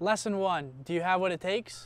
Lesson 1, do you have what it takes?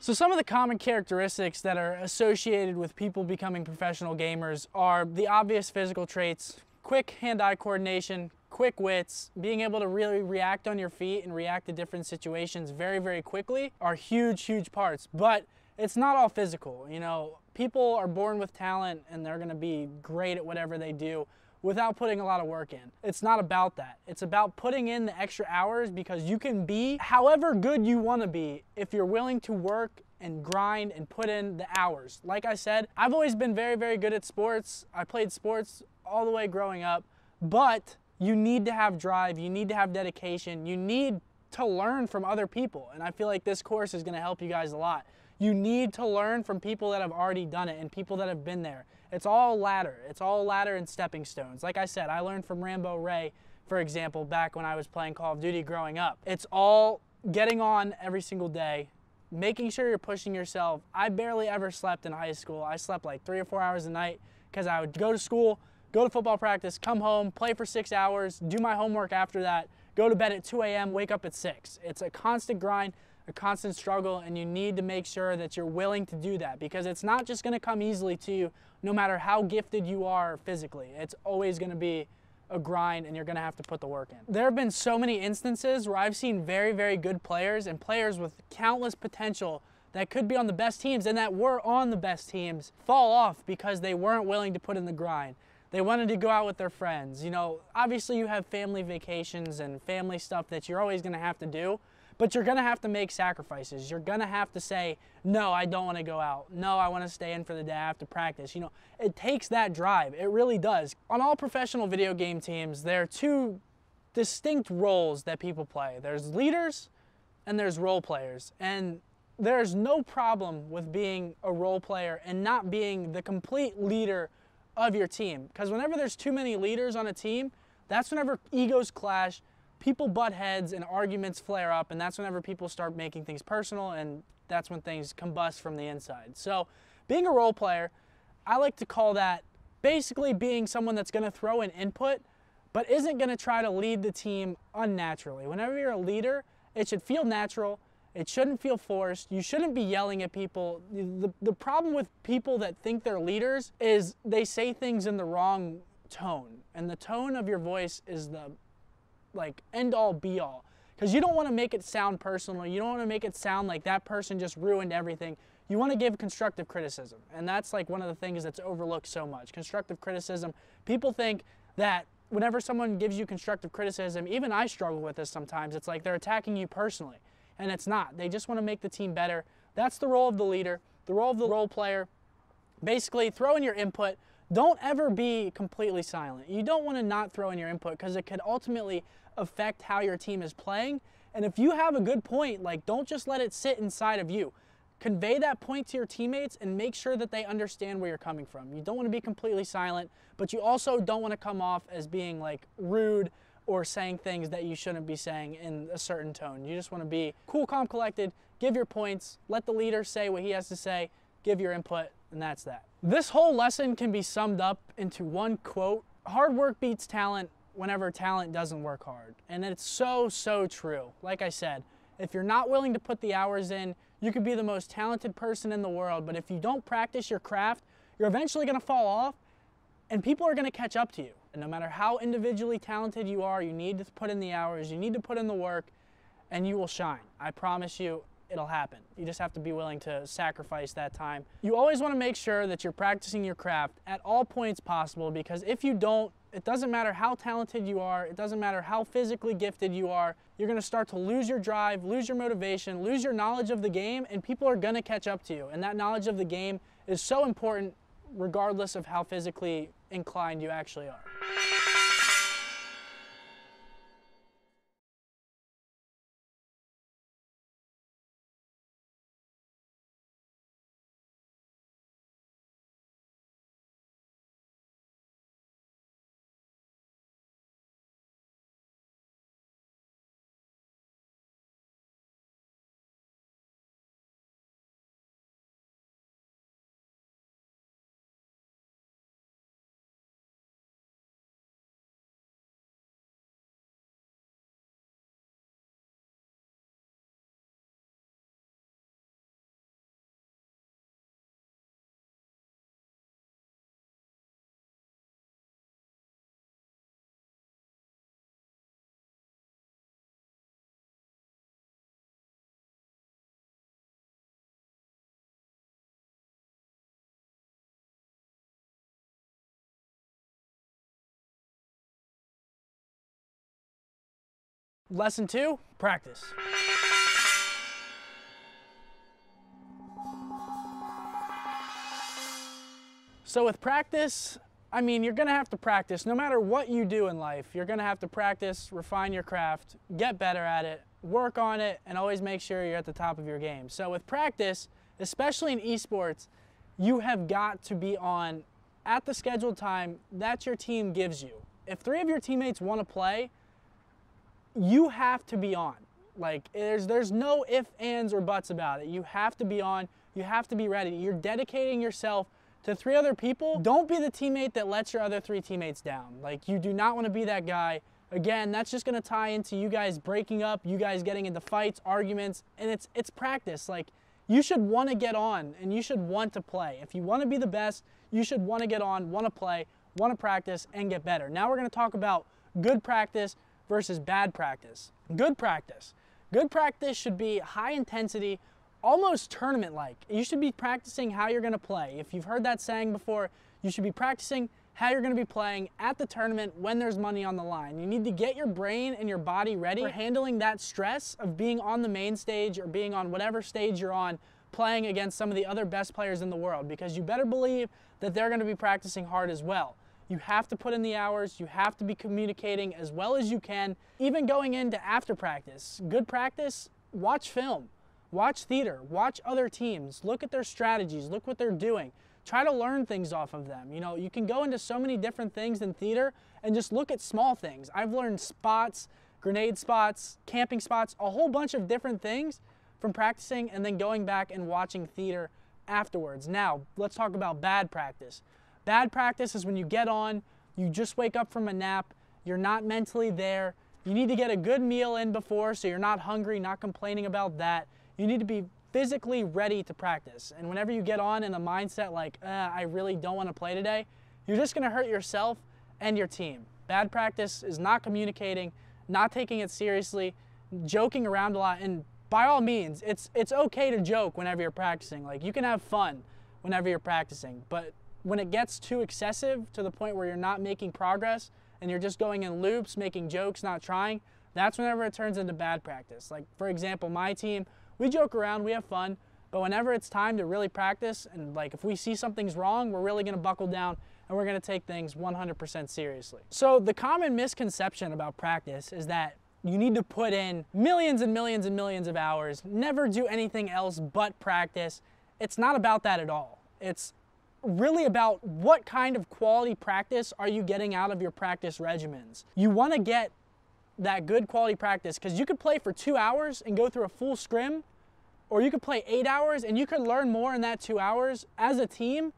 So some of the common characteristics that are associated with people becoming professional gamers are the obvious physical traits: quick hand-eye coordination, quick wits, being able to really react on your feet and react to different situations very, very quickly are huge, huge parts. But it's not all physical. You know, people are born with talent and they're gonna be great at whatever they do without putting a lot of work in. It's not about that. It's about putting in the extra hours, because you can be however good you wanna be if you're willing to work and grind and put in the hours. Like I said, I've always been very, very good at sports. I played sports all the way growing up, but you need to have drive, you need to have dedication, you need to learn from other people. And I feel like this course is gonna help you guys a lot. You need to learn from people that have already done it and people that have been there. It's all ladder. It's all ladder and stepping stones. Like I said, I learned from Rambo Ray, for example, back when I was playing Call of Duty growing up. It's all getting on every single day, making sure you're pushing yourself. I barely ever slept in high school. I slept like 3 or 4 hours a night because I would go to school, go to football practice, come home, play for 6 hours, do my homework after that, go to bed at 2 a.m., wake up at 6. It's a constant grind, a constant struggle, and you need to make sure that you're willing to do that, because it's not just going to come easily to you no matter how gifted you are physically. It's always going to be a grind and you're going to have to put the work in. There have been so many instances where I've seen very, very good players and players with countless potential that could be on the best teams and that were on the best teams fall off because they weren't willing to put in the grind. They wanted to go out with their friends. You know, obviously you have family vacations and family stuff that you're always going to have to do, but you're going to have to make sacrifices. You're going to have to say, no, I don't want to go out. No, I want to stay in for the day. I have to practice. You know, it takes that drive. It really does. On all professional video game teams, there are two distinct roles that people play. There's leaders and there's role players. And there's no problem with being a role player and not being the complete leader of your team. Because whenever there's too many leaders on a team, that's whenever egos clash, people butt heads and arguments flare up, and that's whenever people start making things personal, and that's when things combust from the inside. So being a role player, I like to call that basically being someone that's going to throw in input but isn't going to try to lead the team unnaturally. Whenever you're a leader, it should feel natural. It shouldn't feel forced. You shouldn't be yelling at people. The problem with people that think they're leaders is they say things in the wrong tone, and the tone of your voice is the end all be all, because you don't want to make it sound personal. You don't want to make it sound like that person just ruined everything. You want to give constructive criticism, and that's like one of the things that's overlooked so much. Constructive criticism. People think that whenever someone gives you constructive criticism, even I struggle with this sometimes, it's like they're attacking you personally, and it's not. They just want to make the team better. That's the role of the leader, the role of the role player. Basically, throw in your input. Don't ever be completely silent. You don't want to not throw in your input, because it could ultimately affect how your team is playing. And if you have a good point, like, don't just let it sit inside of you. Convey that point to your teammates and make sure that they understand where you're coming from. You don't want to be completely silent, but you also don't want to come off as being like rude or saying things that you shouldn't be saying in a certain tone. You just want to be cool, calm, collected, give your points, let the leader say what he has to say, give your input, and that's that. This whole lesson can be summed up into one quote: hard work beats talent whenever talent doesn't work hard. And it's so, so true. Like I said, if you're not willing to put the hours in, you could be the most talented person in the world, but if you don't practice your craft, you're eventually going to fall off, and people are going to catch up to you. And no matter how individually talented you are, you need to put in the hours, you need to put in the work, and you will shine. I promise you, it'll happen. You just have to be willing to sacrifice that time. You always want to make sure that you're practicing your craft at all points possible, because if you don't, it doesn't matter how talented you are, it doesn't matter how physically gifted you are, you're going to start to lose your drive, lose your motivation, lose your knowledge of the game, and people are going to catch up to you. And that knowledge of the game is so important regardless of how physically inclined you actually are. Lesson 2, practice. So with practice, I mean, you're gonna have to practice. No matter what you do in life, you're gonna have to practice, refine your craft, get better at it, work on it, and always make sure you're at the top of your game. So with practice, especially in esports, you have got to be on at the scheduled time that your team gives you. If 3 of your teammates want to play, you have to be on. Like, there's no ifs, ands, or buts about it. You have to be on. You have to be ready. You're dedicating yourself to 3 other people. Don't be the teammate that lets your other 3 teammates down. Like, you do not want to be that guy. Again, that's just going to tie into you guys breaking up, you guys getting into fights, arguments, and it's practice. Like, you should want to get on, and you should want to play. If you want to be the best, you should want to get on, want to play, want to practice, and get better. Now we're going to talk about good practice versus bad practice. Good practice. Good practice should be high intensity, almost tournament-like. You should be practicing how you're going to play. If you've heard that saying before, you should be practicing how you're going to be playing at the tournament when there's money on the line. You need to get your brain and your body ready for handling that stress of being on the main stage or being on whatever stage you're on, playing against some of the other best players in the world, because you better believe that they're going to be practicing hard as well. You have to put in the hours, you have to be communicating as well as you can, even going into after practice. Good practice, watch film, watch theater, watch other teams, look at their strategies, look what they're doing. Try to learn things off of them. You know, you can go into so many different things in theater and just look at small things. I've learned spots, grenade spots, camping spots, a whole bunch of different things from practicing and then going back and watching theater afterwards. Now, let's talk about bad practice. Bad practice is when you get on, you just wake up from a nap, you're not mentally there, you need to get a good meal in before so you're not hungry, not complaining about that. You need to be physically ready to practice. And whenever you get on in a mindset like, I really don't want to play today, you're just going to hurt yourself and your team. Bad practice is not communicating, not taking it seriously, joking around a lot. And by all means, it's okay to joke whenever you're practicing. Like, you can have fun whenever you're practicing, but when it gets too excessive to the point where you're not making progress and you're just going in loops, making jokes, not trying, that's whenever it turns into bad practice. Like, for example, my team, we joke around, we have fun, but whenever it's time to really practice and like if we see something's wrong, we're really going to buckle down and we're going to take things 100% seriously. So the common misconception about practice is that you need to put in millions and millions and millions of hours, never do anything else but practice. It's not about that at all. It's really about what kind of quality practice are you getting out of your practice regimens. You want to get that good quality practice because you could play for 2 hours and go through a full scrim, or you could play 8 hours and you could learn more in that 2 hours as a team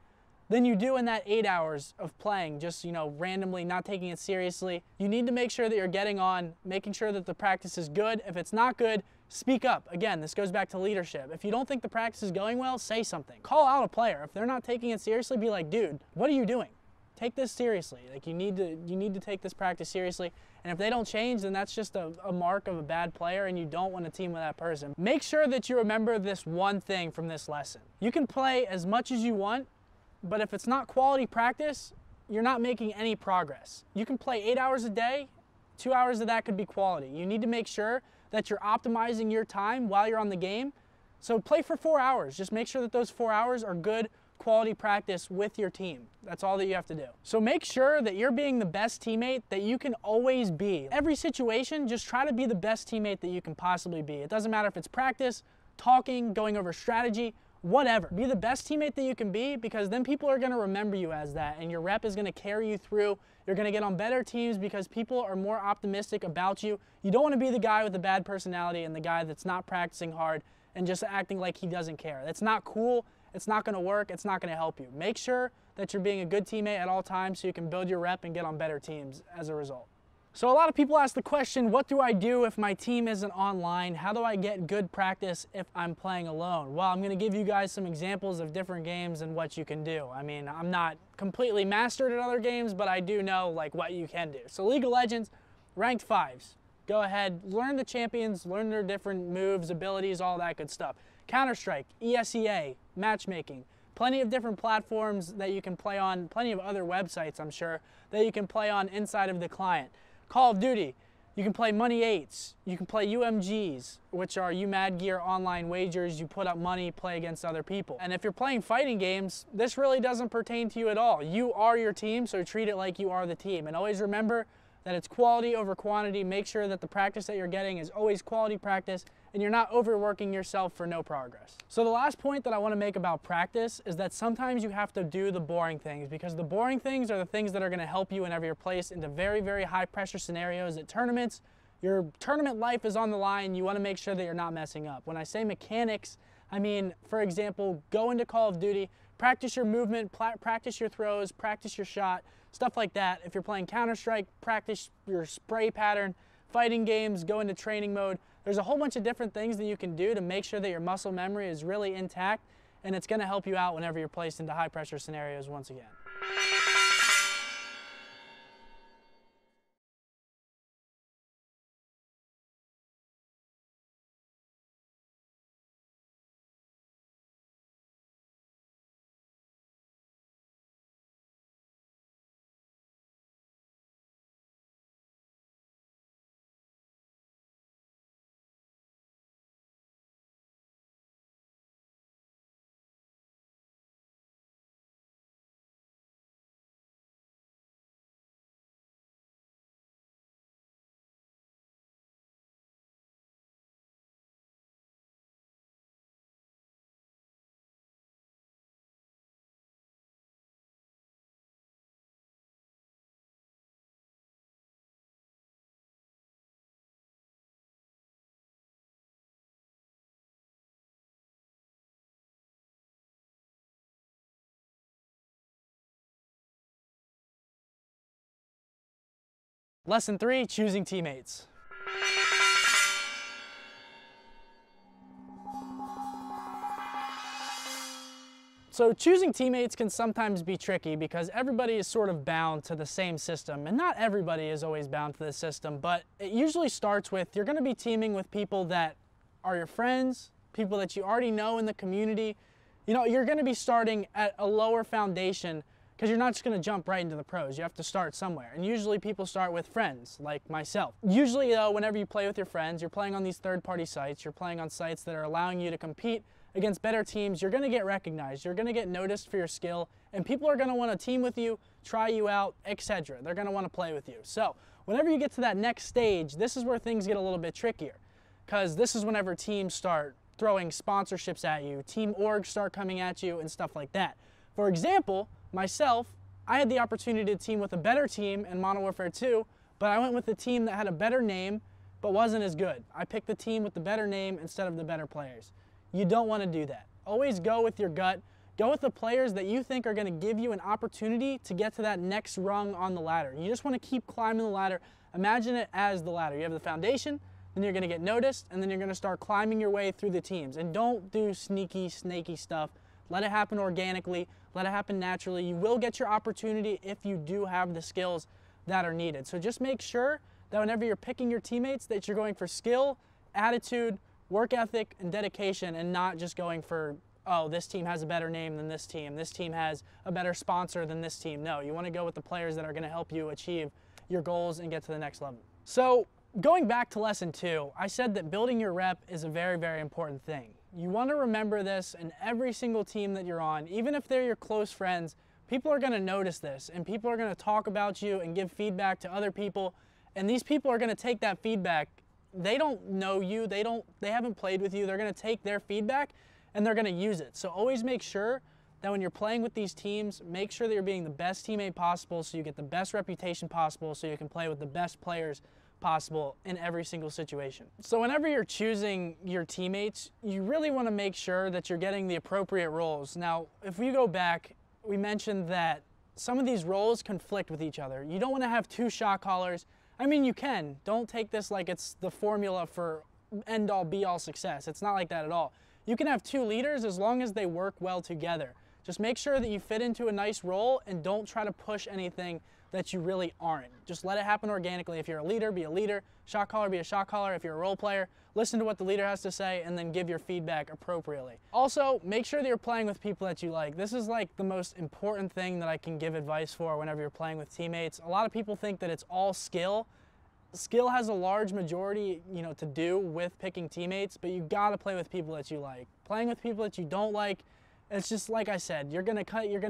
than you do in that 8 hours of playing, just, you know, randomly, not taking it seriously. You need to make sure that you're getting on, making sure that the practice is good. If it's not good, speak up. Again, this goes back to leadership. If you don't think the practice is going well, say something. Call out a player. If they're not taking it seriously, be like, dude, what are you doing? Take this seriously. Like, you need to take this practice seriously. And if they don't change, then that's just a mark of a bad player, and you don't want to team with that person. Make sure that you remember this one thing from this lesson. You can play as much as you want, but if it's not quality practice, you're not making any progress. You can play 8 hours a day, 2 hours of that could be quality. You need to make sure that you're optimizing your time while you're on the game. So play for 4 hours. Just make sure that those 4 hours are good quality practice with your team. That's all that you have to do. So make sure that you're being the best teammate that you can always be. Every situation, just try to be the best teammate that you can possibly be. It doesn't matter if it's practice, talking, going over strategy, whatever. Be the best teammate that you can be, because then people are going to remember you as that, and your rep is going to carry you through. You're going to get on better teams because people are more optimistic about you. You don't want to be the guy with the bad personality and the guy that's not practicing hard and just acting like he doesn't care. That's not cool. It's not going to work. It's not going to help you. Make sure that you're being a good teammate at all times so you can build your rep and get on better teams as a result. So a lot of people ask the question, what do I do if my team isn't online? How do I get good practice if I'm playing alone? Well, I'm going to give you guys some examples of different games and what you can do. I mean, I'm not completely mastered at other games, but I do know like what you can do. So League of Legends, ranked 5s. Go ahead, learn the champions, learn their different moves, abilities, all that good stuff. Counter-Strike, ESEA, matchmaking, plenty of different platforms that you can play on, plenty of other websites, I'm sure, that you can play on inside of the client. Call of Duty, You can play Money 8s, you can play UMGs, which are UMad Gear online wagers. You put up money, play against other people. And if you're playing fighting games, this really doesn't pertain to you at all. You are your team, so treat it like you are the team. And always remember that it's quality over quantity. Make sure that the practice that you're getting is always quality practice and you're not overworking yourself for no progress. So the last point that I want to make about practice is that sometimes you have to do the boring things, because the boring things are the things that are going to help you whenever you're placed into very, very high pressure scenarios at tournaments. Your tournament life is on the line. You want to make sure that you're not messing up. When I say mechanics, I mean, for example, go into Call of Duty, practice your movement, practice your throws, practice your shot, stuff like that. If you're playing Counter-Strike, practice your spray pattern. Fighting games, go into training mode. There's a whole bunch of different things that you can do to make sure that your muscle memory is really intact, and it's going to help you out whenever you're placed into high pressure scenarios once again. Lesson 3, choosing teammates. So choosing teammates can sometimes be tricky because everybody is sort of bound to the same system, and not everybody is always bound to the system, but it usually starts with you're going to be teaming with people that are your friends, people that you already know in the community. You know, you're going to be starting at a lower foundation because you're not just going to jump right into the pros. You have to start somewhere. And usually people start with friends, like myself. Usually though, whenever you play with your friends, you're playing on these third-party sites, you're playing on sites that are allowing you to compete against better teams. You're going to get recognized, you're going to get noticed for your skill, and people are going to want to team with you, try you out, etc. They're going to want to play with you. So whenever you get to that next stage, this is where things get a little bit trickier, because this is whenever teams start throwing sponsorships at you, team orgs start coming at you, and stuff like that. For example, myself, I had the opportunity to team with a better team in Modern Warfare 2, but I went with the team that had a better name but wasn't as good. I picked the team with the better name instead of the better players. You don't want to do that. Always go with your gut. Go with the players that you think are going to give you an opportunity to get to that next rung on the ladder. You just want to keep climbing the ladder. Imagine it as the ladder. You have the foundation, then you're going to get noticed, and then you're going to start climbing your way through the teams. And don't do sneaky, snaky stuff. Let it happen organically. Let it happen naturally. You will get your opportunity if you do have the skills that are needed. So just make sure that whenever you're picking your teammates that you're going for skill, attitude, work ethic, and dedication, and not just going for, oh, this team has a better name than this team has a better sponsor than this team. No, you want to go with the players that are going to help you achieve your goals and get to the next level. So going back to lesson 2, I said that building your rep is a very, very important thing. You want to remember this in every single team that you're on. Even if they're your close friends, people are going to notice this, and people are going to talk about you and give feedback to other people, and these people are going to take that feedback. They don't know you, they haven't played with you. They're going to take their feedback and they're going to use it. So always make sure that when you're playing with these teams, make sure that you're being the best teammate possible so you get the best reputation possible so you can play with the best players possible in every single situation. So whenever you're choosing your teammates, you really want to make sure that you're getting the appropriate roles. Now, if we go back, we mentioned that some of these roles conflict with each other. You don't want to have 2 shot callers. I mean, you can. Don't take this like it's the formula for end-all be-all success. It's not like that at all. You can have 2 leaders as long as they work well together. Just make sure that you fit into a nice role and don't try to push anything that you really aren't. Just let it happen organically. If you're a leader, be a leader. Shot caller, be a shot caller. If you're a role player, listen to what the leader has to say and then give your feedback appropriately. Also, make sure that you're playing with people that you like. This is like the most important thing that I can give advice for whenever you're playing with teammates. A lot of people think that it's all skill, skill has a large majority, to do with picking teammates, but you gotta play with people that you like. Playing with people that you don't like, it's just like I said, you're gonna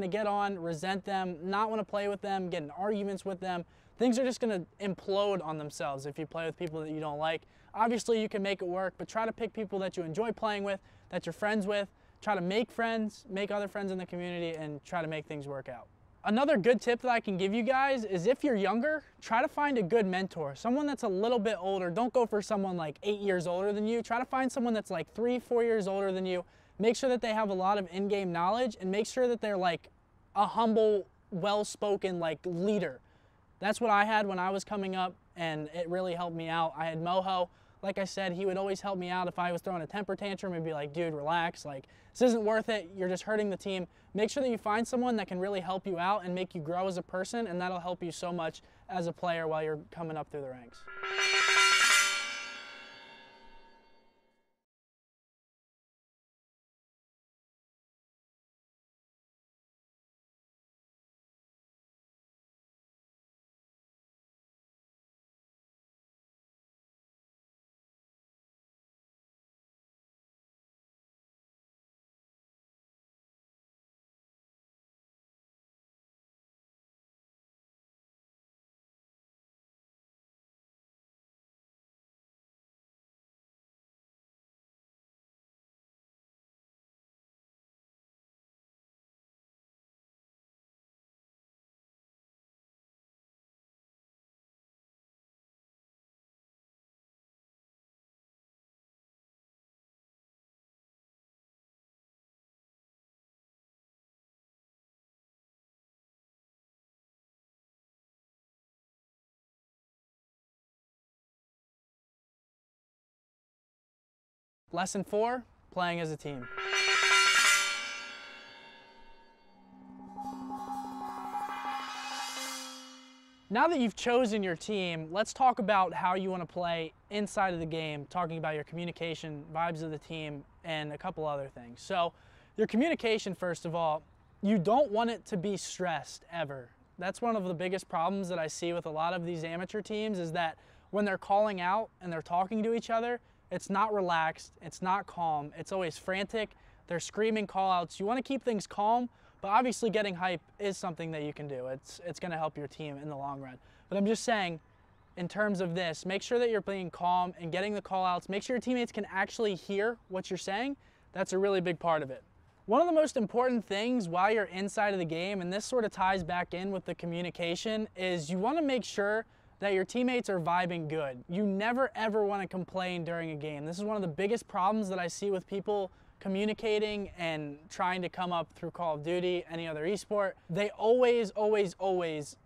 get on, resent them, not want to play with them, get in arguments with them. Things are just gonna implode on themselves if you play with people that you don't like. Obviously, you can make it work, but try to pick people that you enjoy playing with, that you're friends with. Try to make friends, make other friends in the community, and try to make things work out. Another good tip that I can give you guys is if you're younger, try to find a good mentor, someone that's a little bit older. Don't go for someone like 8 years older than you. Try to find someone that's like 3-4 years older than you. Make sure that they have a lot of in-game knowledge, and make sure that they're like a humble, well-spoken like leader. That's what I had when I was coming up, and it really helped me out. I had Moho. Like I said, he would always help me out if I was throwing a temper tantrum and be like, dude, relax. Like, this isn't worth it. You're just hurting the team. Make sure that you find someone that can really help you out and make you grow as a person, and that'll help you so much as a player while you're coming up through the ranks. Lesson 4, playing as a team. Now that you've chosen your team, let's talk about how you want to play inside of the game, talking about your communication, vibes of the team, and a couple other things. So, your communication, first of all, you don't want it to be stressed ever. That's one of the biggest problems that I see with a lot of these amateur teams, is that when they're calling out and they're talking to each other, it's not relaxed, it's not calm, it's always frantic, they're screaming call outs. You want to keep things calm, but obviously getting hype is something that you can do. It's going to help your team in the long run. But I'm just saying, in terms of this, make sure that you're being calm and getting the call outs. Make sure your teammates can actually hear what you're saying. That's a really big part of it. One of the most important things while you're inside of the game, and this sort of ties back in with the communication, is you want to make sure that your teammates are vibing good. You never ever want to complain during a game. This is one of the biggest problems that I see with people communicating and trying to come up through Call of Duty, any other esport. They always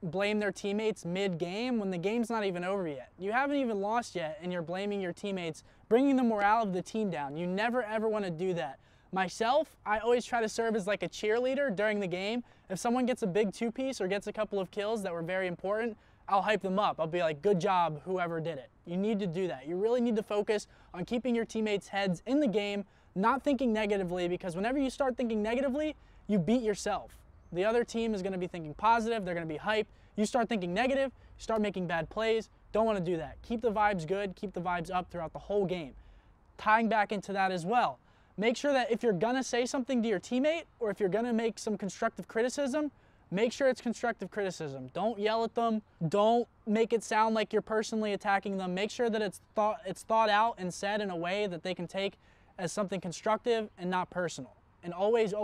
blame their teammates mid-game when the game's not even over yet. You haven't even lost yet, and you're blaming your teammates, bringing the morale of the team down. You never ever want to do that. Myself, I always try to serve as like a cheerleader during the game. If someone gets a big two-piece or gets a couple of kills that were very important, I'll hype them up. I'll be like, good job, whoever did it. You need to do that. You really need to focus on keeping your teammates' heads in the game, not thinking negatively, because whenever you start thinking negatively, you beat yourself. The other team is going to be thinking positive. They're going to be hyped. You start thinking negative, you start making bad plays. Don't want to do that. Keep the vibes good. Keep the vibes up throughout the whole game. Tying back into that as well, make sure that if you're going to say something to your teammate, or if you're going to make some constructive criticism, make sure it's constructive criticism. Don't yell at them. Don't make it sound like you're personally attacking them. Make sure that it's thought out and said in a way that they can take as something constructive and not personal. And always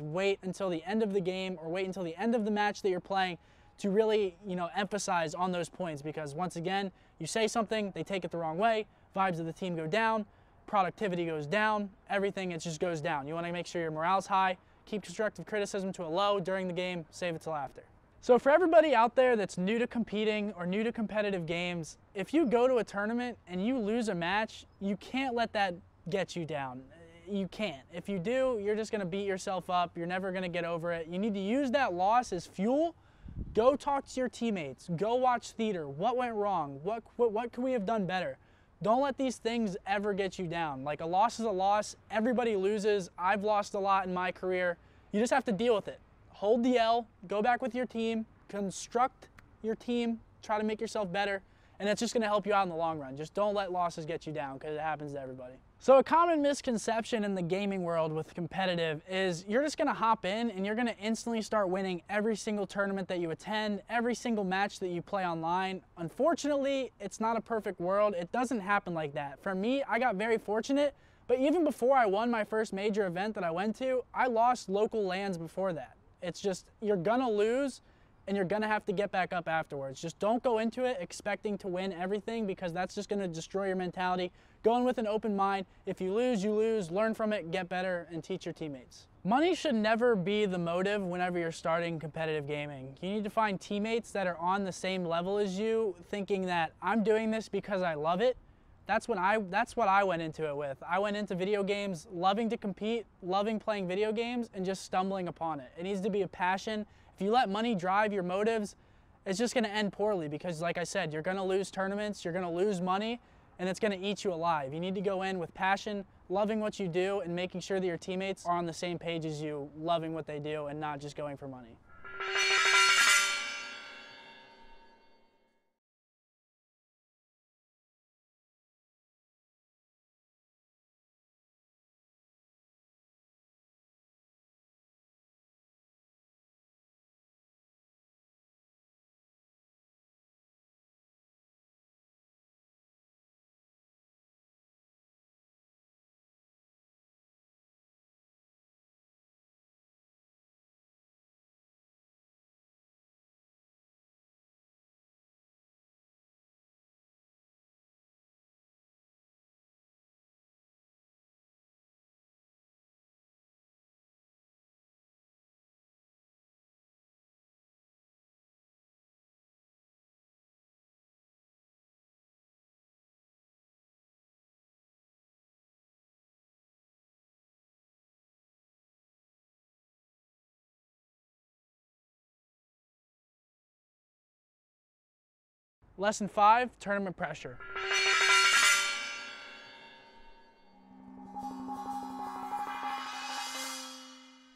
wait until the end of the game, or wait until the end of the match that you're playing to really, emphasize on those points, because once again, you say something, they take it the wrong way, vibes of the team go down, productivity goes down, everything, it just goes down. You want to make sure your morale's high. Keep constructive criticism to a low during the game, save it till after. So for everybody out there that's new to competing or new to competitive games, if you go to a tournament and you lose a match, you can't let that get you down. You can't. If you do, you're just going to beat yourself up. You're never going to get over it. You need to use that loss as fuel. Go talk to your teammates. Go watch theater. What went wrong? What can we have done better? Don't let these things ever get you down. Like, a loss is a loss. Everybody loses. I've lost a lot in my career. You just have to deal with it. Hold the L, go back with your team, construct your team, try to make yourself better, and it's just going to help you out in the long run. Just don't let losses get you down, because it happens to everybody. So a common misconception in the gaming world with competitive is you're just going to hop in and you're going to instantly start winning every single tournament that you attend, every single match that you play online. Unfortunately, it's not a perfect world. It doesn't happen like that. For me, I got very fortunate, but even before I won my first major event that I went to, I lost local lands before that. It's just, you're going to lose, and you're gonna have to get back up afterwards. Just don't go into it expecting to win everything, because that's just gonna destroy your mentality. Go in with an open mind. If you lose, learn from it, get better, and teach your teammates. Money should never be the motive whenever you're starting competitive gaming. You need to find teammates that are on the same level as you, thinking that I'm doing this because I love it. That's what I went into it with. I went into video games loving to compete, loving playing video games, and just stumbling upon it. It needs to be a passion. If you let money drive your motives, it's just going to end poorly, because like I said, you're going to lose tournaments, you're going to lose money, and it's going to eat you alive. You need to go in with passion, loving what you do, and making sure that your teammates are on the same page as you, loving what they do and not just going for money. Lesson 5, tournament pressure.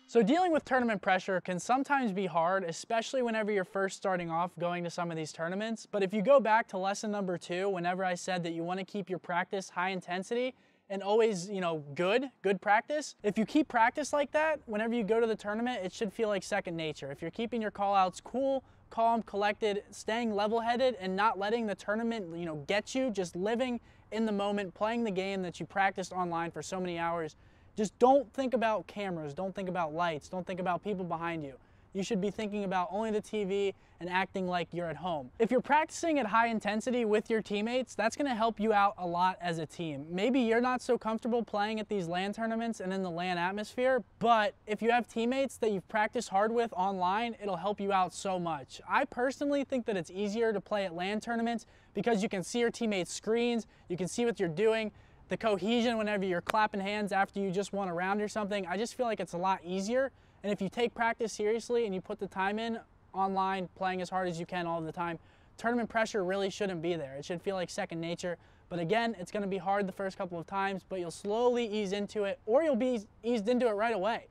So dealing with tournament pressure can sometimes be hard, especially whenever you're first starting off going to some of these tournaments. But if you go back to lesson number 2, whenever I said that you want to keep your practice high intensity and always, good practice. If you keep practice like that, whenever you go to the tournament, it should feel like second nature. If you're keeping your call outs cool, calm, collected, staying level-headed, and not letting the tournament, get you, just living in the moment, playing the game that you practiced online for so many hours. Just don't think about cameras, don't think about lights, don't think about people behind you. You should be thinking about only the TV and acting like you're at home. If you're practicing at high intensity with your teammates, that's gonna help you out a lot as a team. Maybe you're not so comfortable playing at these LAN tournaments and in the LAN atmosphere, but if you have teammates that you've practiced hard with online, it'll help you out so much. I personally think that it's easier to play at LAN tournaments because you can see your teammates' screens, you can see what you're doing, the cohesion whenever you're clapping hands after you just won a round or something. I just feel like it's a lot easier. And if you take practice seriously and you put the time in online, playing as hard as you can all the time, tournament pressure really shouldn't be there. It should feel like second nature. But again, it's going to be hard the first couple of times, but you'll slowly ease into it, or you'll be eased into it right away.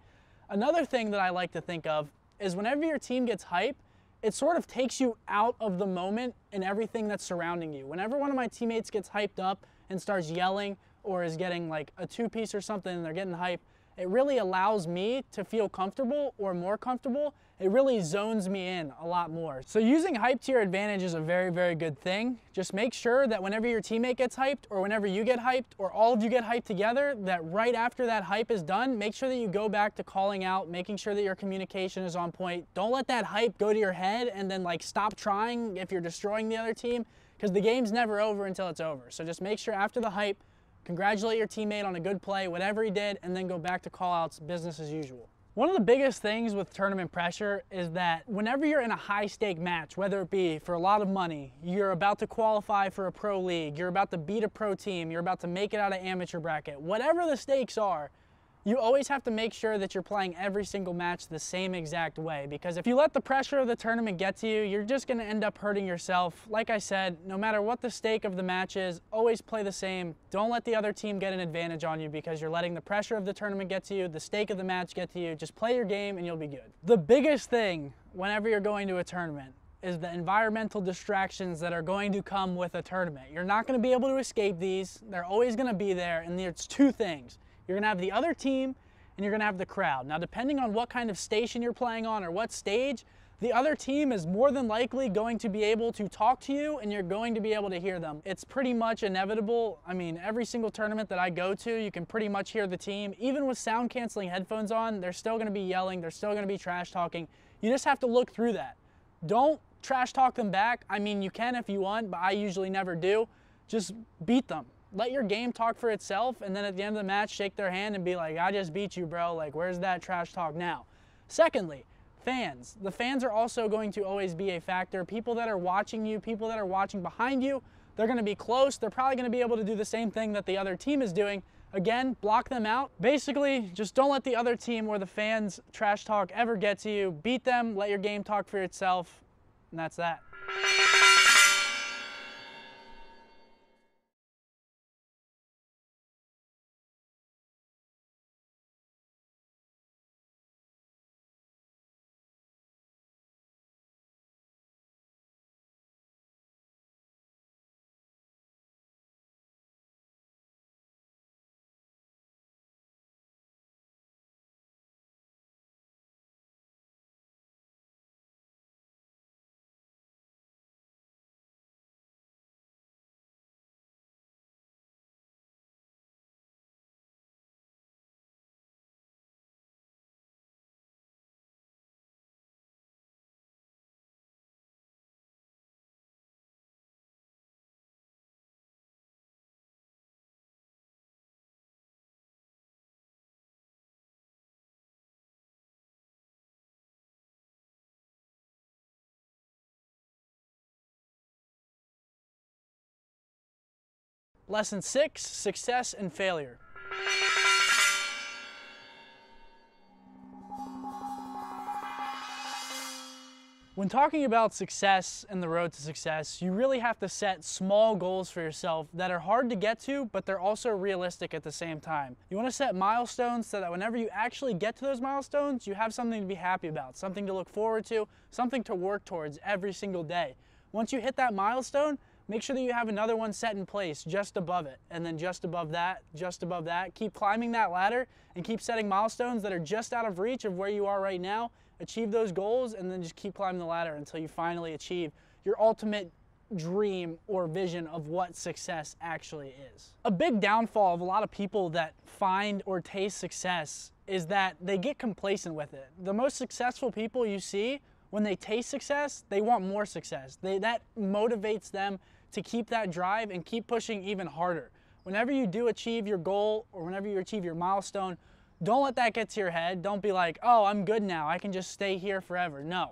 Another thing that I like to think of is whenever your team gets hype, it sort of takes you out of the moment and everything that's surrounding you. Whenever one of my teammates gets hyped up and starts yelling or is getting like a two-piece or something and they're getting hype, it really allows me to feel comfortable or more comfortable. It really zones me in a lot more. So using hype to your advantage is a very, very good thing. Just make sure that whenever your teammate gets hyped, or whenever you get hyped, or all of you get hyped together, that right after that hype is done, make sure that you go back to calling out, making sure that your communication is on point. Don't let that hype go to your head and then stop trying if you're destroying the other team, because the game's never over until it's over. So just make sure after the hype, congratulate your teammate on a good play, whatever he did, and then go back to call-outs, business as usual. One of the biggest things with tournament pressure is that whenever you're in a high-stake match, whether it be for a lot of money, you're about to qualify for a pro league, you're about to beat a pro team, you're about to make it out of amateur bracket, whatever the stakes are, you always have to make sure that you're playing every single match the same exact way, because if you let the pressure of the tournament get to you, you're just going to end up hurting yourself. Like I said, no matter what the stake of the match is, always play the same. Don't let the other team get an advantage on you because you're letting the pressure of the tournament get to you, the stake of the match get to you. Just play your game and you'll be good. The biggest thing whenever you're going to a tournament is the environmental distractions that are going to come with a tournament. You're not going to be able to escape these. They're always going to be there, and it's two things. You're going to have the other team, and you're going to have the crowd. Now, depending on what kind of station you're playing on or what stage, the other team is more than likely going to be able to talk to you, and you're going to be able to hear them. It's pretty much inevitable. I mean, every single tournament that I go to, you can pretty much hear the team. Even with sound canceling headphones on, they're still going to be yelling. They're still going to be trash talking. You just have to look through that. Don't trash talk them back. I mean, you can if you want, but I usually never do. Just beat them. Let your game talk for itself, and then at the end of the match, shake their hand and be like, I just beat you, bro. Like, where's that trash talk now? Secondly, fans. The fans are also going to always be a factor. People that are watching you, people that are watching behind you, they're going to be close. They're probably going to be able to do the same thing that the other team is doing. Again, block them out. Basically, just don't let the other team or the fans trash talk ever get to you. Beat them, let your game talk for itself, and that's that. Lesson 6, success and failure. When talking about success and the road to success, you really have to set small goals for yourself that are hard to get to, but they're also realistic at the same time. You want to set milestones so that whenever you actually get to those milestones, you have something to be happy about, something to look forward to, something to work towards every single day. Once you hit that milestone, make sure that you have another one set in place just above it, and then just above that, just above that. Keep climbing that ladder and keep setting milestones that are just out of reach of where you are right now. Achieve those goals, and then just keep climbing the ladder until you finally achieve your ultimate dream or vision of what success actually is. A big downfall of a lot of people that find or taste success is that they get complacent with it. The most successful people you see, when they taste success, they want more success. That motivates them to keep that drive and keep pushing even harder. Whenever you do achieve your goal or whenever you achieve your milestone, don't let that get to your head. Don't be like, oh, I'm good now. I can just stay here forever. No,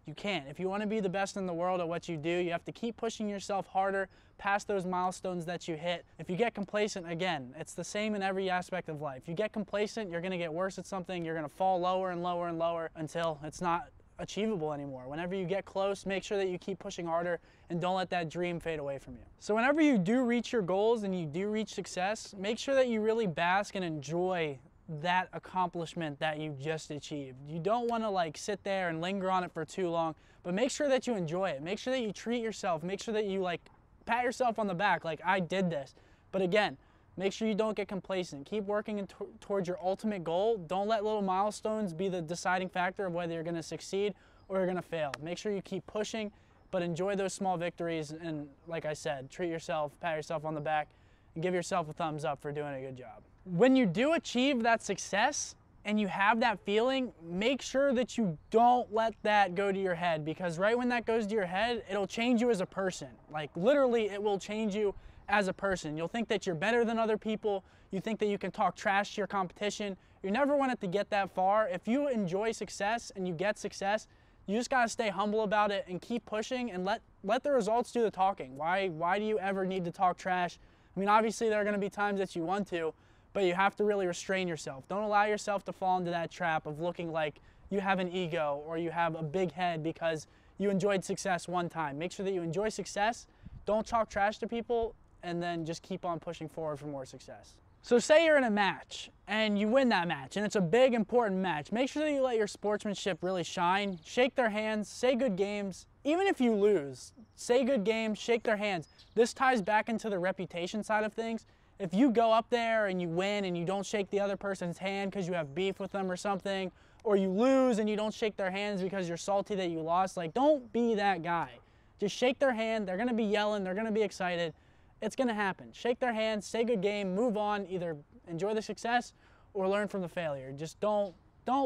you can't. If you want to be the best in the world at what you do, you have to keep pushing yourself harder past those milestones that you hit. If you get complacent, again, it's the same in every aspect of life. You get complacent, you're going to get worse at something. You're going to fall lower and lower and lower until it's not achievable anymore. Whenever you get close, make sure that you keep pushing harder and don't let that dream fade away from you. So whenever you do reach your goals and you do reach success, make sure that you really bask and enjoy that accomplishment that you just achieved. You don't want to like sit there and linger on it for too long, but make sure that you enjoy it. Make sure that you treat yourself. Make sure that you like pat yourself on the back like, I did this. But again, make sure you don't get complacent. Keep working towards your ultimate goal. Don't let little milestones be the deciding factor of whether you're going to succeed or you're going to fail. Make sure you keep pushing, but enjoy those small victories. And like I said, treat yourself, pat yourself on the back, and give yourself a thumbs up for doing a good job. When you do achieve that success and you have that feeling, make sure that you don't let that go to your head, because right when that goes to your head, it'll change you as a person. Like literally, it will change you as a person. You'll think that you're better than other people. You think that you can talk trash to your competition. You never want it to get that far. If you enjoy success and you get success, you just gotta stay humble about it and keep pushing and let the results do the talking. Why do you ever need to talk trash? I mean, obviously there are gonna be times that you want to, but you have to really restrain yourself. Don't allow yourself to fall into that trap of looking like you have an ego or you have a big head because you enjoyed success one time. Make sure that you enjoy success. Don't talk trash to people, and then just keep on pushing forward for more success. So say you're in a match and you win that match and it's a big important match. Make sure that you let your sportsmanship really shine. Shake their hands, say good games, even if you lose, say good game, shake their hands. This ties back into the reputation side of things. If you go up there and you win and you don't shake the other person's hand because you have beef with them or something, or you lose and you don't shake their hands because you're salty that you lost, like, don't be that guy. Just shake their hand. They're going to be yelling. They're going to be excited. It's going to happen. Shake their hands, say good game, move on, either enjoy the success or learn from the failure. Just don't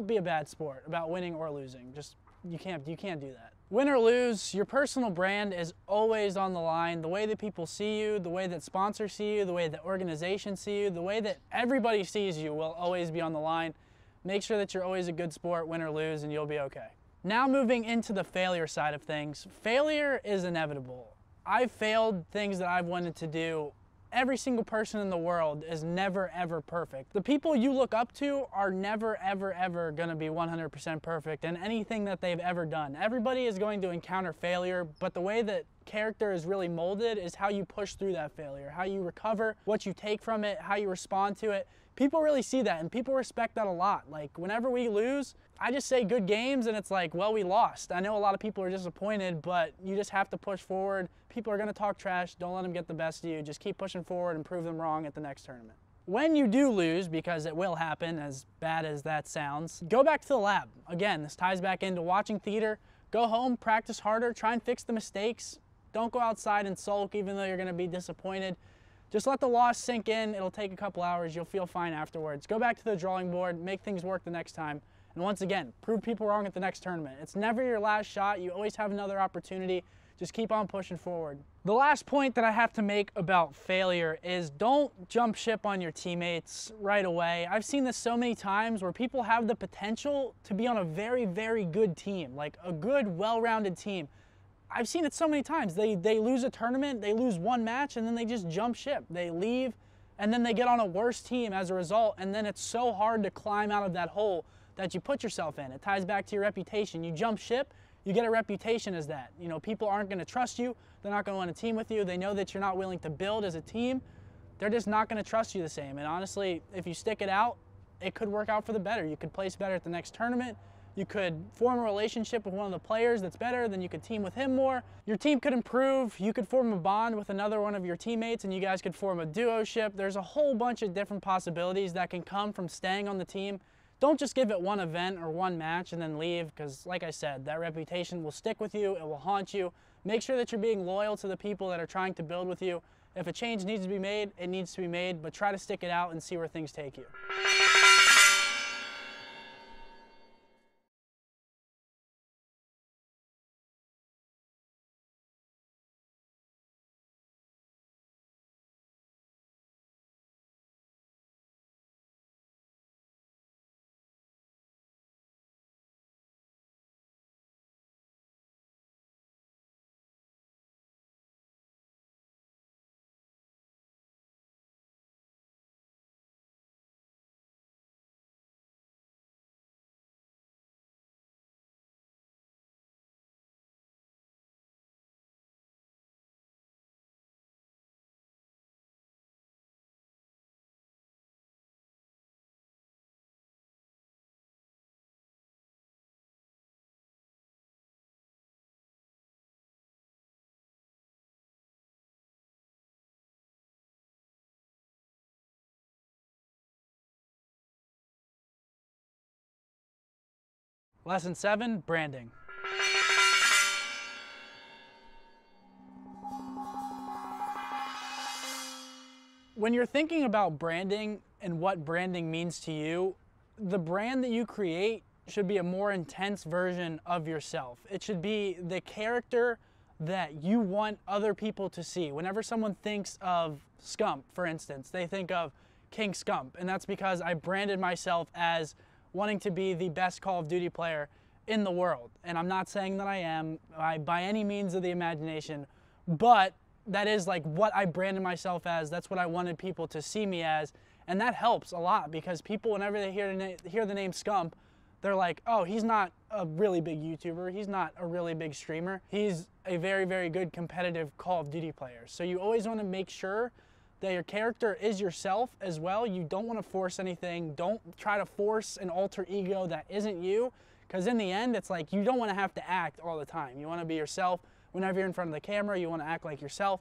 be a bad sport about winning or losing. Just, you can't do that. Win or lose, your personal brand is always on the line. The way that people see you, the way that sponsors see you, the way that organizations see you, the way that everybody sees you will always be on the line. Make sure that you're always a good sport, win or lose, and you'll be okay. Now moving into the failure side of things. Failure is inevitable. I've failed things that I've wanted to do. Every single person in the world is never ever perfect. The people you look up to are never ever gonna be 100% perfect in anything that they've ever done. Everybody is going to encounter failure, but the way that character is really molded is how you push through that failure, how you recover, what you take from it, how you respond to it. People really see that and people respect that a lot. Like whenever we lose, I just say good games and it's like, well, we lost. I know a lot of people are disappointed, but you just have to push forward. People are gonna talk trash. Don't let them get the best of you. Just keep pushing forward and prove them wrong at the next tournament. When you do lose, because it will happen, as bad as that sounds, go back to the lab. Again, this ties back into watching theater. Go home, practice harder, try and fix the mistakes. Don't go outside and sulk even though you're gonna be disappointed. Just let the loss sink in. It'll take a couple hours. You'll feel fine afterwards. Go back to the drawing board, make things work the next time. And once again, prove people wrong at the next tournament. It's never your last shot. You always have another opportunity. Just keep on pushing forward. The last point that I have to make about failure is don't jump ship on your teammates right away. I've seen this so many times where people have the potential to be on a very good team, like a good, well-rounded team. I've seen it so many times. They lose a tournament, they lose one match, and then they just jump ship. They leave, and then they get on a worse team as a result, and then it's so hard to climb out of that hole that you put yourself in. It ties back to your reputation. You jump ship, you get a reputation as that. You know, people aren't gonna trust you. They're not gonna want a team with you. They know that you're not willing to build as a team. They're just not gonna trust you the same. And honestly, if you stick it out, it could work out for the better. You could place better at the next tournament. You could form a relationship with one of the players that's better, then you could team with him more. Your team could improve. You could form a bond with another one of your teammates and you guys could form a duo-ship. There's a whole bunch of different possibilities that can come from staying on the team. Don't just give it one event or one match and then leave, because like I said, that reputation will stick with you, it will haunt you. Make sure that you're being loyal to the people that are trying to build with you. If a change needs to be made, it needs to be made, but try to stick it out and see where things take you. Lesson 7, branding. When you're thinking about branding and what branding means to you, the brand that you create should be a more intense version of yourself. It should be the character that you want other people to see. Whenever someone thinks of Scump, for instance, they think of King Scump, and that's because I branded myself as wanting to be the best Call of Duty player in the world. And I'm not saying that I am by any means of the imagination, but that is like what I branded myself as. That's what I wanted people to see me as. And that helps a lot because people, whenever they hear the name Scump, they're like, oh, he's not a really big YouTuber. He's not a really big streamer. He's a very good competitive Call of Duty player. So you always want to make sure that your character is yourself as well. You don't want to force anything. Don't try to force an alter ego that isn't you, Because in the end, it's like you don't want to have to act all the time. You want to be yourself. Whenever you're in front of the camera, you want to act like yourself.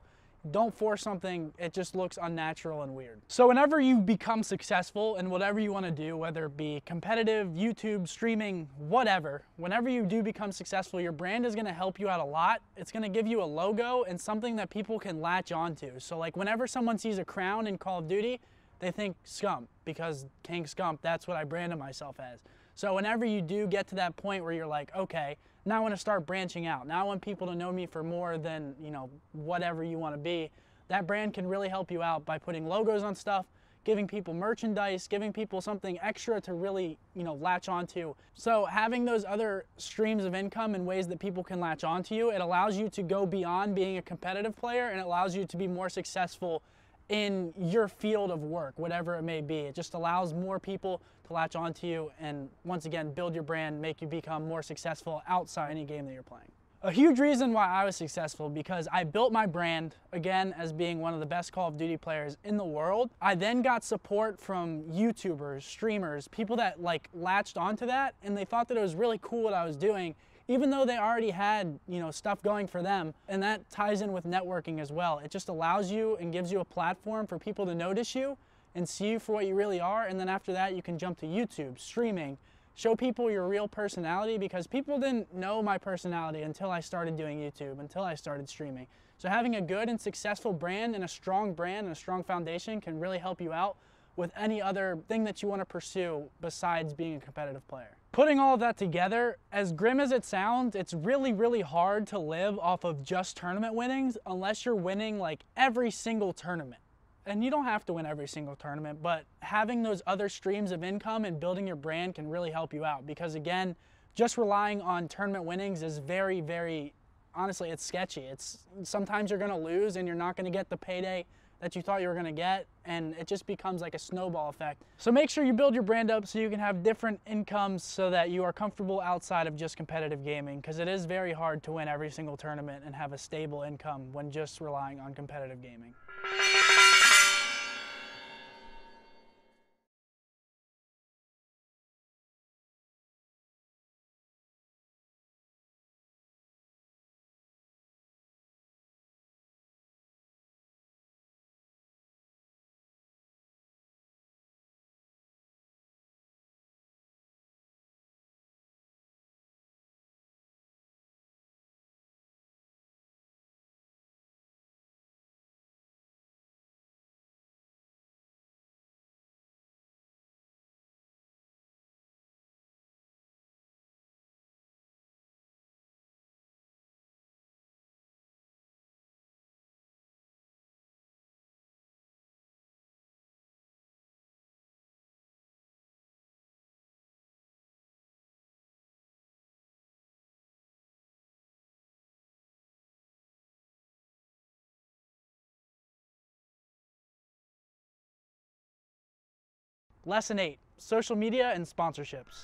Don't force something, it just looks unnatural and weird. So whenever you become successful in whatever you want to do, whether it be competitive, YouTube, streaming, whatever, whenever you do become successful, your brand is going to help you out a lot. It's going to give you a logo and something that people can latch onto. So like whenever someone sees a crown in Call of Duty, they think Scump, because King Scump, that's what I branded myself as. So whenever you do get to that point where you're like, okay, now I want to start branching out. Now I want people to know me for more than, you know, whatever you want to be. That brand can really help you out by putting logos on stuff, giving people merchandise, giving people something extra to really, you know, latch onto. So having those other streams of income and ways that people can latch onto you, it allows you to go beyond being a competitive player, and it allows you to be more successful in your field of work, whatever it may be. It just allows more people to latch onto you and, once again, build your brand, make you become more successful outside any game that you're playing. A huge reason why I was successful, because I built my brand, again, as being one of the best Call of Duty players in the world. I then got support from YouTubers, streamers, people that like latched onto that, and they thought that it was really cool what I was doing, even though they already had, you know, stuff going for them. And that ties in with networking as well. It just allows you and gives you a platform for people to notice you and see you for what you really are. And then after that, you can jump to YouTube, streaming, show people your real personality, because people didn't know my personality until I started doing YouTube, until I started streaming. So having a good and successful brand and a strong foundation can really help you out with any other thing that you want to pursue besides being a competitive player. Putting all of that together, as grim as it sounds, it's really, really hard to live off of just tournament winnings unless you're winning like every single tournament. And you don't have to win every single tournament, but having those other streams of income and building your brand can really help you out, because again, just relying on tournament winnings is very, very, honestly, it's sketchy. Sometimes you're gonna lose and you're not gonna get the payday that you thought you were gonna get, and it just becomes like a snowball effect. So make sure you build your brand up so you can have different incomes so that you are comfortable outside of just competitive gaming, because it is very hard to win every single tournament and have a stable income when just relying on competitive gaming. Lesson 8, social media and sponsorships.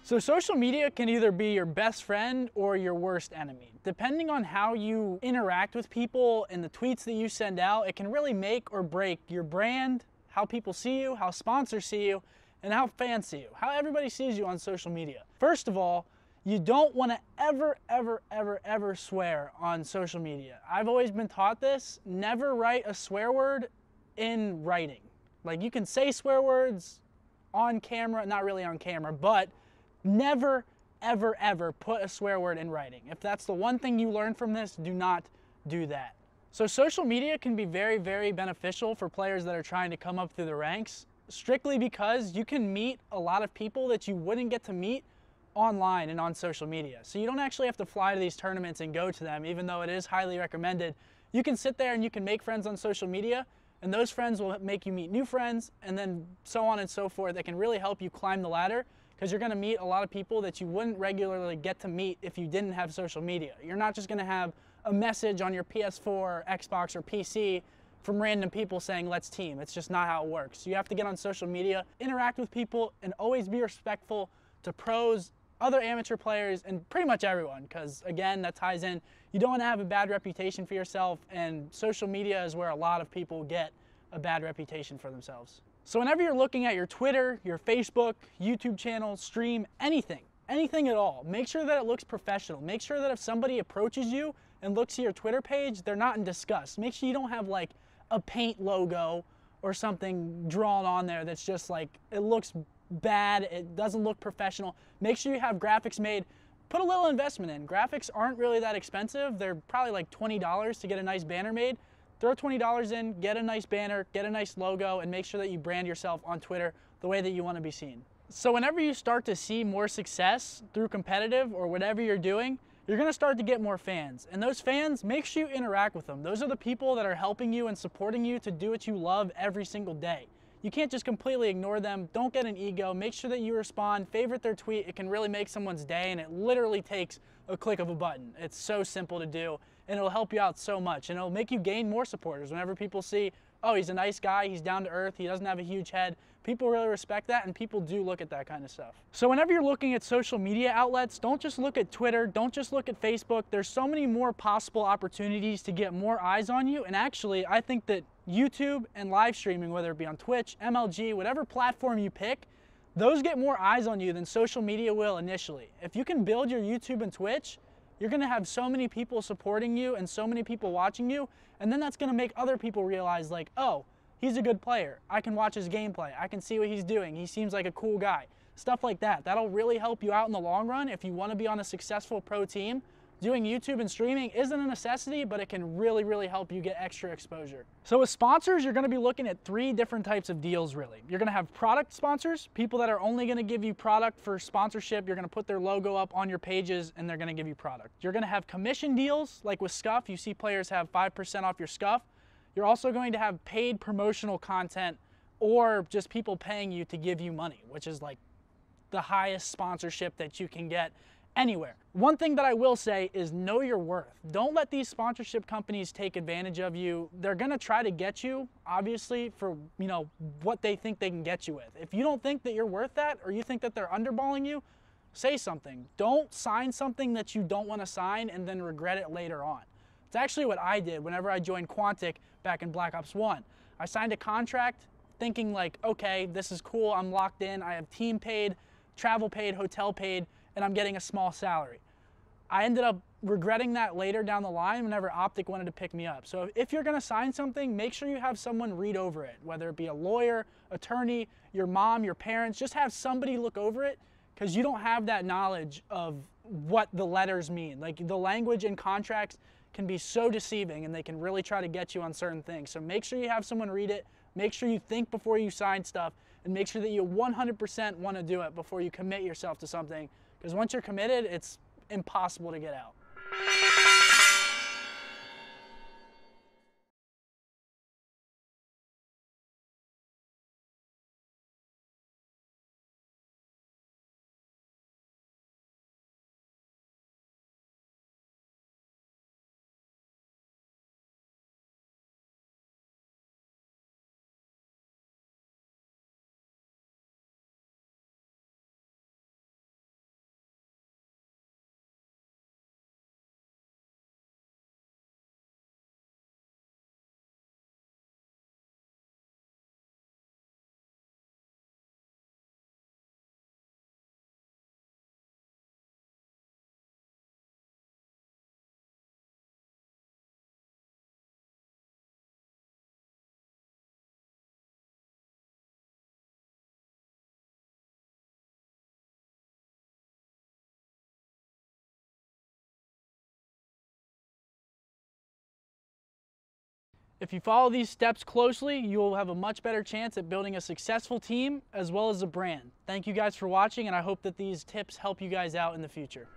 So social media can either be your best friend or your worst enemy. Depending on how you interact with people and the tweets that you send out, it can really make or break your brand, how people see you, how sponsors see you, and how fans see you, how everybody sees you on social media. First of all, you don't want to ever swear on social media. I've always been taught this: never write a swear word in writing. Like, you can say swear words on camera, not really on camera, but never ever put a swear word in writing. If that's the one thing you learn from this, do not do that. So social media can be very beneficial for players that are trying to come up through the ranks, strictly because you can meet a lot of people that you wouldn't get to meet online and on social media. So you don't actually have to fly to these tournaments and go to them, even though it is highly recommended. You can sit there and you can make friends on social media, and those friends will make you meet new friends, and then so on and so forth. That can really help you climb the ladder, because you're going to meet a lot of people that you wouldn't regularly get to meet if you didn't have social media. You're not just going to have a message on your PS4 or Xbox or PC from random people saying, let's team. It's just not how it works. You have to get on social media, interact with people, and always be respectful to pros, other amateur players, and pretty much everyone, because again, that ties in. You don't want to have a bad reputation for yourself, and social media is where a lot of people get a bad reputation for themselves. So whenever you're looking at your Twitter, your Facebook, YouTube channel, stream, anything at all, make sure that it looks professional. Make sure that if somebody approaches you and looks at your Twitter page, they're not in disgust. Make sure you don't have like a paint logo or something drawn on there that's just like, it looks bad, it doesn't look professional. Make sure you have graphics made. Put a little investment in. Graphics aren't really that expensive. They're probably like $20 to get a nice banner made. Throw $20 in, get a nice banner, get a nice logo, and make sure that you brand yourself on Twitter the way that you want to be seen. So whenever you start to see more success through competitive or whatever you're doing, you're going to start to get more fans. And those fans, make sure you interact with them. Those are the people that are helping you and supporting you to do what you love every single day. You can't just completely ignore them. Don't get an ego. Make sure that you respond, favorite their tweet. It can really make someone's day, and it literally takes a click of a button. It's so simple to do, and it'll help you out so much, and it'll make you gain more supporters. Whenever people see, oh, he's a nice guy, he's down to earth, he doesn't have a huge head, people really respect that, and people do look at that kind of stuff. So whenever you're looking at social media outlets, don't just look at Twitter, don't just look at Facebook. There's so many more possible opportunities to get more eyes on you, and actually, I think that YouTube and live streaming, whether it be on Twitch, MLG, whatever platform you pick, those get more eyes on you than social media will initially. If you can build your YouTube and Twitch, you're gonna have so many people supporting you and so many people watching you, and then that's gonna make other people realize like, oh, he's a good player. I can watch his gameplay. I can see what he's doing. He seems like a cool guy. Stuff like that. That'll really help you out in the long run if you wanna be on a successful pro team. Doing YouTube and streaming isn't a necessity, but it can really, really help you get extra exposure. So with sponsors, you're gonna be looking at 3 different types of deals really. You're gonna have product sponsors, people that are only gonna give you product for sponsorship. You're gonna put their logo up on your pages and they're gonna give you product. You're gonna have commission deals, like with Scuf, you see players have 5% off your Scuf. You're also going to have paid promotional content or just people paying you to give you money, which is like the highest sponsorship that you can get anywhere. One thing that I will say is know your worth. Don't let these sponsorship companies take advantage of you. They're gonna try to get you, obviously, for what they think they can get you with. If you don't think that you're worth that, or you think that they're underballing you, say something. Don't sign something that you don't want to sign and then regret it later on. It's actually what I did whenever I joined Quantic back in Black Ops 1. I signed a contract thinking like, okay, this is cool, I'm locked in, I have team paid, travel paid, hotel paid, and I'm getting a small salary. I ended up regretting that later down the line whenever Optic wanted to pick me up. So if you're gonna sign something, make sure you have someone read over it, whether it be a lawyer, attorney, your mom, your parents, just have somebody look over it, because you don't have that knowledge of what the letters mean. Like the language in contracts can be so deceiving and they can really try to get you on certain things. So make sure you have someone read it, make sure you think before you sign stuff, and make sure that you 100% want to do it before you commit yourself to something. Because once you're committed, it's impossible to get out. If you follow these steps closely, you will have a much better chance at building a successful team as well as a brand. Thank you guys for watching, and I hope that these tips help you guys out in the future.